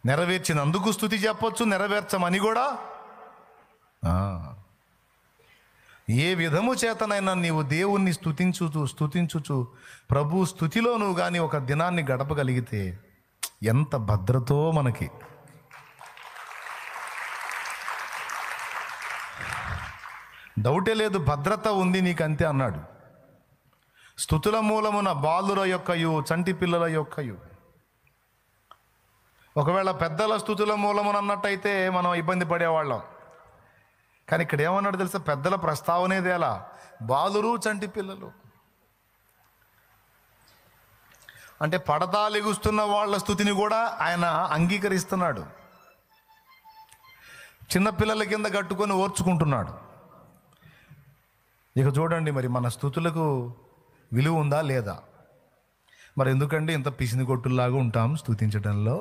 నెరవేర్చినందుకు స్తుతి చెప్పొచ్చు, నెరవేర్చమని కూడా. ఏ విధము చేతనైనా నీవు దేవుణ్ణి స్తుతించుచు ప్రభు స్తుతిలో నువ్వు కానీ ఒక దినాన్ని గడపగలిగితే ఎంత భద్రతో మనకి. డౌటే లేదు, భద్రత ఉంది నీకంతే అన్నాడు. స్తుతుల మూలమున బాలుర యొక్కయు చంటి పిల్లల యొక్కయు. ఒకవేళ పెద్దల స్తుతుల మూలమున అన్నట్టయితే మనం ఇబ్బంది పడేవాళ్ళం. కానీ ఇక్కడ ఏమన్నాడు తెలుసా? పెద్దల ప్రస్తావనేది ఎలా? బాలురు చంటి పిల్లలు అంటే పడతా లెగుస్తున్న వాళ్ళ స్తుతిని కూడా ఆయన అంగీకరిస్తున్నాడు. చిన్నపిల్లల కింద కట్టుకొని ఓర్చుకుంటున్నాడు. ఇక చూడండి, మరి మన స్తుతులకు విలువ ఉందా లేదా? మరి ఎందుకండి ఇంత పిసిని కొట్టుల్లాగా ఉంటాం స్తుతించడంలో?